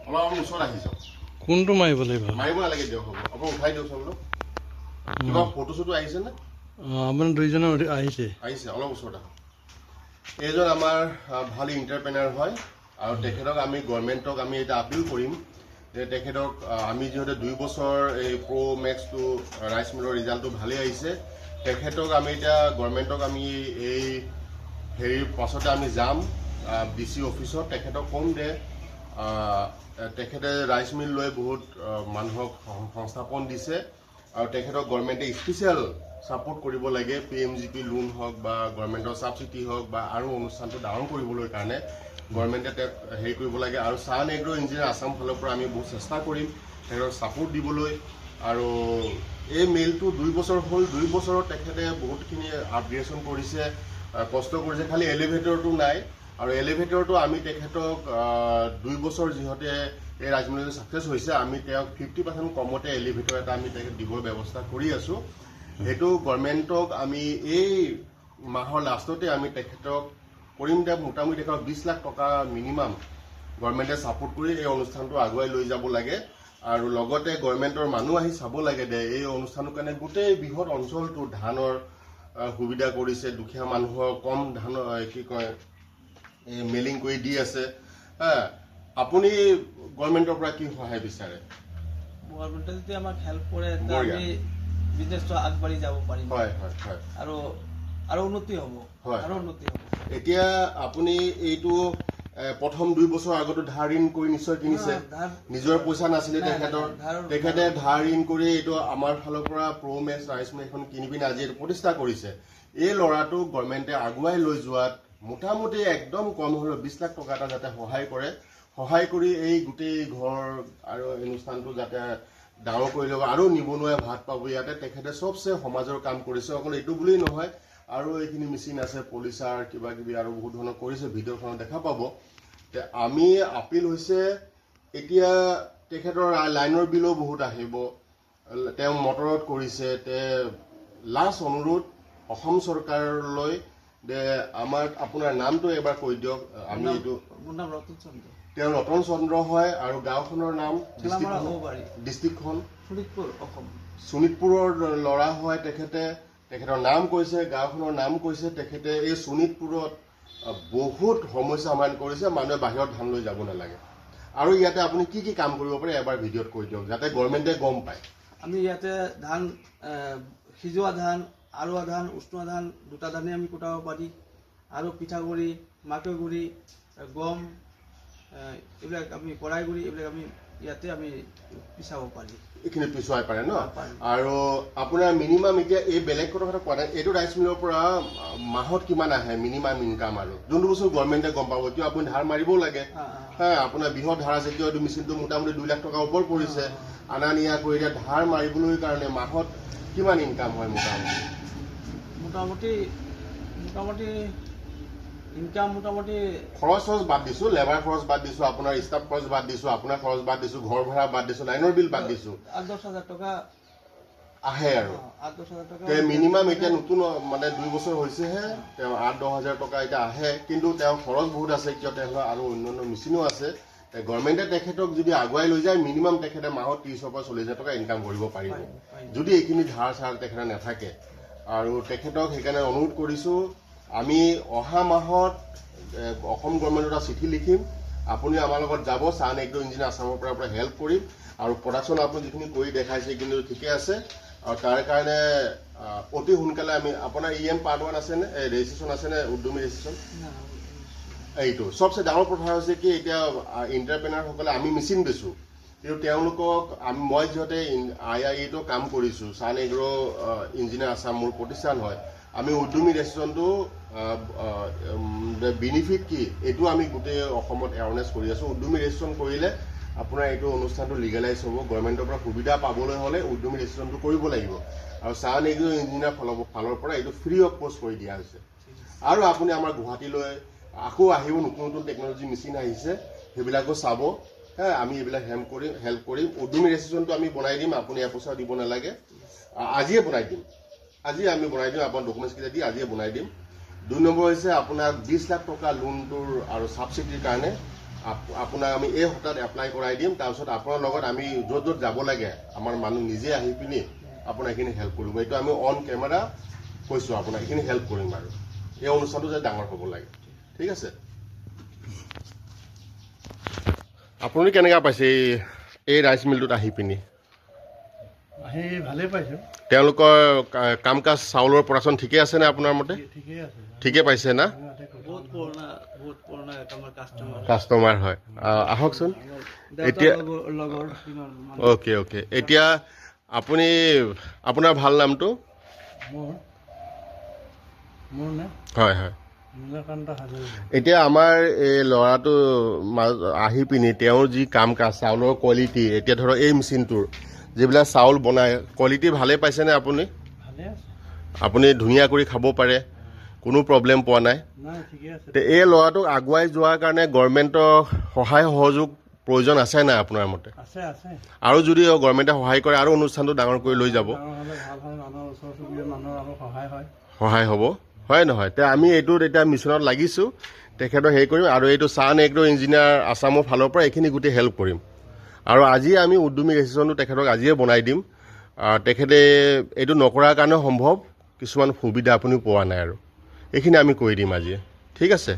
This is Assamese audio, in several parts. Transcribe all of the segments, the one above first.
অলপ ওচৰত আহিছ কোনটো মাৰিব লাগিব মাৰিব নালাগে দিয়ক হ'ব আপুনি উঠাই দিয়কচোন বোলো কিবা ফটো চটো আহিছে নে আপোনাৰ দুইজনে আহিছে আহিছে অলপ ওচৰত আহক এইজন আমাৰ ভাল ইণ্টাৰপ্ৰেনাৰ হয় আৰু তেখেতক আমি গভৰ্ণমেণ্টক আমি এটা আপিল কৰিম যে তেখেতক আমি যিহেতু 2 বছৰ এই প্ৰ' মেক্সটো ৰাইচ মিলৰ ৰিজাল্টটো ভালেই আহিছে তেখেতক আমি এতিয়া গভৰ্ণমেণ্টক আমি এই হেৰিৰ পাছতে আমি যাম DC অফিচত তেখেতক ক'ম যে তেখেতে ৰাইচ মিল লৈ বহুত মানুহক সংস্থাপন দিছে আৰু তেখেতক গভৰ্ণমেণ্টে স্পেচিয়েল ছাপোৰ্ট কৰিব লাগে PMGP লোন হওক বা গভৰ্ণমেণ্টৰ ছাবচিডি হওক বা আৰু অনুষ্ঠানটো ডাঙৰ কৰিবলৈ কাৰণে গভৰ্ণমেণ্টে তেওঁক হেৰি কৰিব লাগে আৰু ছান এগ্ৰ ইঞ্জিনিয়াৰ আছাম ফালৰ পৰা আমি বহুত চেষ্টা কৰিম তেখেতক ছাপোৰ্ট দিবলৈ আৰু এই মিলটো 2 বছৰ হ'ল 2 বছৰত তেখেতে বহুতখিনি আপগ্ৰেডেশ্যন কৰিছে কষ্ট কৰিছে খালি এলিভেটৰটো নাই আৰু এলিভেটৰটো আমি তেখেতক 2 বছৰ যিহেতু এই ৰাইচ মিলটো ছাকচেছ হৈছে আমি তেওঁক 50% কমতে এলিভেটৰ এটা আমি তেখেত দিবৰ ব্যৱস্থা কৰি আছোঁ সেইটো গভৰ্ণমেণ্টক আমি এই মাহৰ লাষ্টতে আমি তেখেতক কৰিম দে মোটামুটি তেখেতক 20 লাখ টকা মিনিমাম গভৰ্ণমেণ্টে ছাপোৰ্ট কৰি এই অনুষ্ঠানটো আগুৱাই লৈ যাব লাগে আৰু লগতে গভৰ্ণমেণ্টৰ মানুহ আহি চাব লাগে দে এই অনুষ্ঠানৰ কাৰণে গোটেই বৃহৎ অঞ্চলটো ধানৰ সুবিধা কৰিছে দুখীয়া মানুহৰ কম ধান কি কয় মেলিং কৰি দি আছে আপুনি গভৰ্ণমেণ্টৰ পৰা কি সহায় বিচাৰে গভৰ্ণমেণ্টে যদি আমাক হেল্প কৰে আমি বিজনেছটো আগবাঢ়ি যাব পাৰিম হয় হয় হয় আৰু উন্নতি হ'ব আৰু উন্নতি হ'ব এতিয়া আপুনি এইটো প্ৰথম 2 বছৰ আগতো ধাৰ ঋণ কৰি নিশ্চয় কিনিছে নিজৰ পইচা নাছিলে তেখেতে ধাৰ ঋণ কৰি এইটো আমাৰ ফালৰ পৰা প্ৰ' মেক্স ৰাইচ মিল এখন কিনি পিনে আজি এইটো প্ৰতিষ্ঠা কৰিছে এই ল'ৰাটোক গভৰ্ণমেণ্টে আগুৱাই লৈ যোৱাত মোটামুটি একদম কম হ'লেও 20 লাখ টকা এটা যাতে সহায় কৰি এই গোটেই ঘৰ আৰু অনুষ্ঠানটো যাতে ডাঙৰ কৰি ল'ব আৰু নিবনুৱাই ভাত পাব ইয়াতে তেখেতে চবচে সমাজৰ কাম কৰিছে অকল এইটো বুলি নহয় আৰু এইখিনি মেচিন আছে পলিচাৰ কিবা কিবি আৰু বহুত ধৰণৰ কৰিছে ভিডিঅ'খনত দেখা পাব আমি আপিল হৈছে এতিয়া তেখেতৰ লাইনৰ বিলো বহুত আহিব তেওঁ মটৰত কৰিছে লাষ্ট অনুৰোধ অসম চৰকাৰলৈ যে আমাৰ আপোনাৰ নামটো এবাৰ কৈ দিয়ক আমি এইটো তেওঁ ৰতন চন্দ্ৰ হয় আৰু গাঁওখনৰ নাম ডিষ্ট্ৰিক্টখন শোণিতপুৰৰ ল'ৰা হয় তেখেতৰ নাম কৈছে গাঁওখনৰ নাম কৈছে তেখেতে এই শোণিতপুৰত বহুত সমস্যা সমাধান কৰিছে মানুহে বাহিৰত ধান লৈ যাব নালাগে আৰু ইয়াতে আপুনি কি কি কাম কৰিব পাৰে এবাৰ ভিডিঅ'ত কৈ দিয়ক যাতে গভৰ্ণমেণ্টে গম পায় আমি ইয়াতে ধান সিজোৱা ধান আৰুৱা ধান উষ্ণোৱা ধান দুটা ধানেই আমি কুটাব পাৰি আৰু পিঠাগুড়ি মাকৈ গুড়ি গম এইবিলাক আমি কৰাই গুড়ি এইবিলাক আমি ইয়াতে আমি পিছাব পাৰি এইখিনি পিছুৱাই পাৰে ন আৰু আপোনাৰ মিনিমাম এতিয়া এই বেলেগ কথা কোৱা নাই এইটো ৰাইচ মিলৰ পৰা মাহত কিমান আহে মিনিমাম ইনকাম আৰু যোনটো বস্তু গভৰ্ণমেণ্টে গম পাব কিয় আপুনি ধাৰ মাৰিবও লাগে আপোনাৰ বৃহৎ ধাৰ আছে কিয় এইটো মেচিনটো মোটামুটি 2 লাখ টকাৰ ওপৰত পৰিছে আনা নিয়া কৰি এতিয়া ধাৰ মাৰিবলৈ কাৰণে মাহত কিমান ইনকাম হয় মোটামুটি ইনকাম খৰচ বাদ দিছো লেবাৰ খৰচ বাদ দিছো আপোনাৰ ষ্টাফ খৰচ বাদ দিছো আপোনাৰ খৰচ বাদ দিছো ঘৰ ভাড়া বাদ দিছো লাইনৰ বিল বাদ দিছো 8-10 হাজাৰ টকা আহে আৰু মিনিমাম এতিয়া নতুন মানে 2 বছৰ হৈছেহে তেওঁ 8-10 হাজাৰ টকা এতিয়া আহে কিন্তু তেওঁ খৰচ বহুত আছে কিয় তেওঁ আৰু অন্যান্য মেচিনো আছে গভৰ্ণমেণ্টে তেখেতক যদি আগুৱাই লৈ যায় মিনিমাম তেখেতে মাহত 30,000 পৰা 40,000 টকা ইনকাম কৰিব পাৰিব যদি এইখিনি ধাৰ চাৰ তেখেতে নাথাকে আৰু তেখেতক সেইকাৰণে অনুৰোধ কৰিছো আমি অহা মাহত অসম গভৰ্ণমেণ্টত চিঠি লিখিম আপুনি আমাৰ লগত যাব ছান এগ্ৰ ইঞ্জিনিয়াৰ আছামৰ পৰা হেল্প কৰিম আৰু প্ৰডাকশ্যন আপুনি যিখিনি কৰি দেখাইছে কিন্তু ঠিকে আছে আৰু তাৰ কাৰণে অতি সোনকালে আমি আপোনাৰ EM Part 1 আছেনে ৰেজিষ্ট্ৰেশ্যন আছেনে উদ্যমী ৰেজিষ্ট্ৰেশ্যন এইটো চবচে ডাঙৰ কথা হৈছে কি এতিয়া ইণ্টাৰপ্ৰেনাৰসকলে আমি মেচিন দিছোঁ কিন্তু তেওঁলোকক মই যিহেতু IIEটো কাম কৰিছোঁ ছান এগ্ৰ ইঞ্জিনিয়াৰ আছাম মোৰ প্ৰতিষ্ঠান হয় আমি উদ্যমী ৰেজিষ্ট্ৰেশ্যনটো বেনিফিট কি এইটো আমি গোটেই অসমত এৱাৰনেছ কৰি আছোঁ উদ্যমী ৰেজিষ্ট্ৰেশ্যন কৰিলে আপোনাৰ এইটো অনুষ্ঠানটো লিগেলাইজ হ'ব গভৰ্ণমেণ্টৰ পৰা সুবিধা পাবলৈ হ'লে উদ্যমী ৰেজিষ্ট্ৰেশ্যনটো কৰিব লাগিব আৰু ছান এগ্ৰ ইঞ্জিনিয়াৰ ফালৰ পৰা এইটো ফ্ৰী অফ কষ্ট কৰি দিয়া হৈছে আৰু আপুনি আমাৰ গুৱাহাটীলৈ আকৌ আহিব নতুন টেকন'লজি মেচিন আহিছে সেইবিলাকো চাব আমি এইবিলাক হেল্প কৰিম উদ্যমী ৰেজিষ্ট্ৰেশ্যনটো আমি বনাই দিম আপুনি পইচা দিব নালাগে আজিয়ে বনাই দিম আজি আমি বনাই দিম আপোনাৰ ডকুমেণ্টছকেইটা দি আজিয়ে বনাই দিম 2 নম্বৰ হৈছে আপোনাৰ 20 লাখ টকা লোনটোৰ আৰু ছাবচিডিৰ কাৰণে আপোনাক আমি এই সপ্তাহত এপ্লাই কৰাই দিম। তাৰপিছত আপোনাৰ লগত আমি য'ত য'ত যাব লাগে আমাৰ মানুহ নিজে আহি পিনি আপোনাক এইখিনি হেল্প কৰিব। এইটো আমি অন কেমেৰা কৈছোঁ, আপোনাক এইখিনি হেল্প কৰিম আৰু এই অনুষ্ঠানটো যে ডাঙৰ হ'ব লাগে। ঠিক আছে। আপুনি কেনেকুৱা পাইছে এই ৰাইচ মিলটোত আহি পিনি? আহি ভালেই পাইছোঁ। তেওঁলোকৰ কাম কাজ চাউলৰ প্ৰডাকশ্যন ঠিকে আছেনে আপোনাৰ মতে? ঠিকেই আছে। ঠিকে পাইছে না? বহুত পুৰণা আমাৰ কাষ্টমাৰ। কাষ্টমাৰ হয়। আহকচোন দেউতাৰ এতিয়া। লগৰ দিনৰ মানুহ। অ'কে। এতিয়া আপুনি আপোনাৰ ভাল নামটো? মোৰ নে হয়। নীলকান্ত হাজৰিকা। এতিয়া আমাৰ এই ল'ৰাটো আহি পিনি তেওঁৰ যি কাম কাজ চাউলৰ কোৱালিটি, এতিয়া ধৰক এই মেচিনটোৰ যিবিলাক চাউল বনায় কোৱালিটি ভালেই পাইছেনে আপুনি? ভালে আছে। আপুনি ধুনীয়া কৰি খাব পাৰে, কোনো প্ৰব্লেম পোৱা নাই? নাই, ঠিকে আছে। এই ল'ৰাটোক আগুৱাই যোৱাৰ কাৰণে গভৰ্ণমেণ্টৰ সহায় সহযোগ প্ৰয়োজন আছে নাই আপোনাৰ মতে? আছে। আৰু যদি গভৰ্ণমেণ্টে সহায় কৰে আৰু অনুষ্ঠানটো ডাঙৰ কৰি লৈ যাব। ডাঙৰ হ'লে ভাল হয়, মানুহৰ ওচৰ চুবুৰীয়া মানুহৰ অলপ সহায় হয়। সহায় হ'ব, হয় নহয়? এতিয়া আমি এইটোত এতিয়া মিছনত লাগিছোঁ, তেখেতক হেৰি কৰিম আৰু এইটো ছান এগ্ৰ ইঞ্জিনিয়াৰ আছামৰ ফালৰ পৰা এইখিনি গোটেই হেল্প কৰিম। আৰু আজি আমি উদ্যমী ৰেজিষ্ট্ৰেশ্যনটো তেখেতক আজিয়ে বনাই দিম। তেখেতে এইটো নকৰাৰ কাৰণে সম্ভৱ কিছুমান সুবিধা আপুনি পোৱা নাই আৰু এইখিনি আমি কৰি দিম আজি। ঠিক আছে।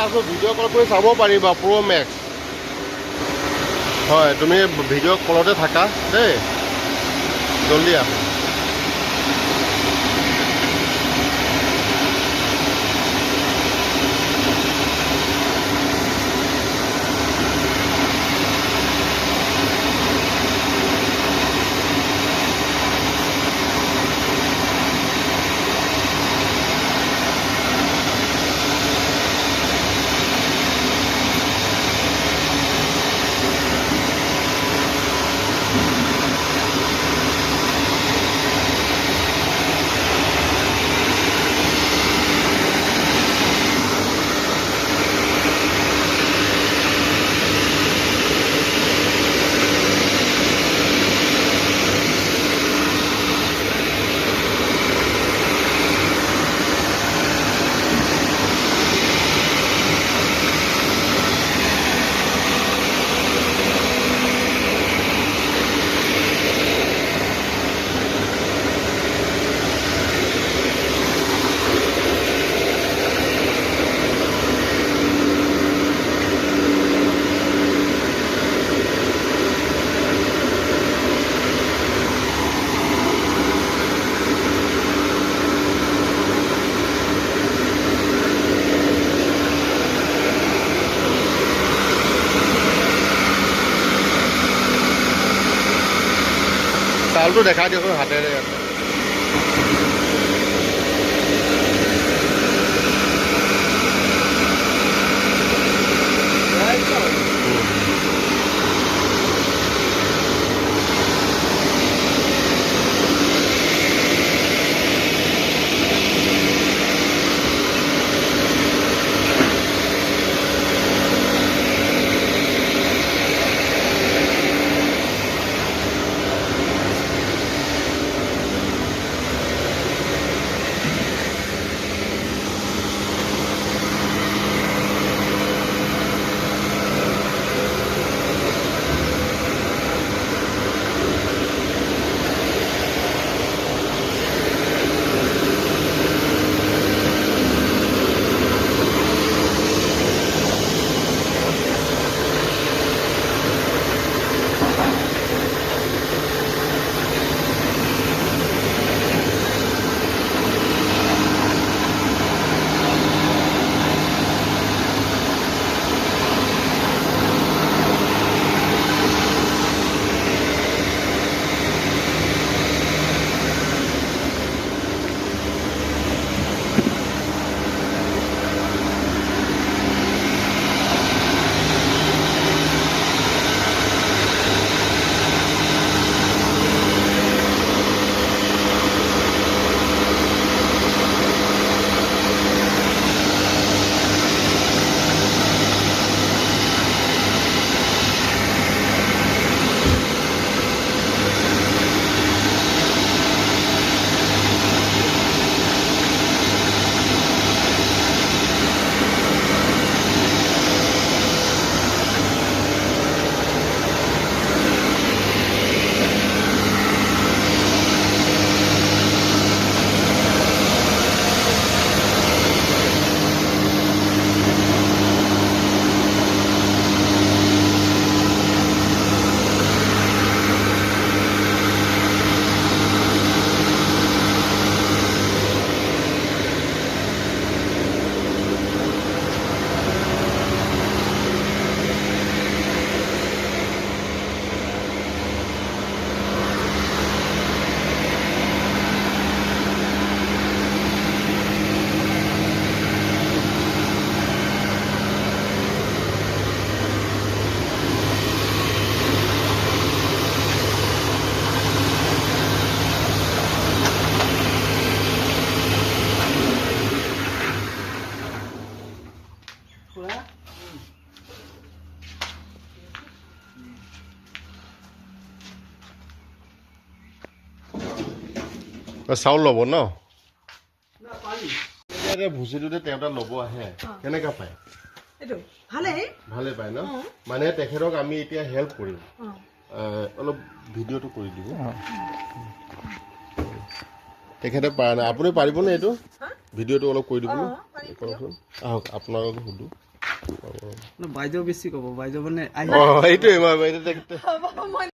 আছোঁ ভিডিঅ' কল কৰি চাব পাৰিবা প্ৰ' মেক্স হয় তুমি ভিডিঅ' কলতে থাকা দেই জলদি আহ চাউলটো দেখাই দিয়কচোন হাতেৰে ইয়াতে চাউল ল'ব ন ভুচিটোতে তেওঁ তাত ল'ব আহে কেনেকা পায় ভালে পায় ন মানে তেখেতক আমি এতিয়া হেল্প কৰিম অলপ ভিডিঅ'টো কৰি দিব তেখেতে পাৰে না আপুনি পাৰিবনে এইটো ভিডিঅ'টো অলপ কৰি দিবনে আহক আপোনালোকক সুধো বাইদেউ বেছি ক'ব বাইদেউ মানে এইটোৱে মই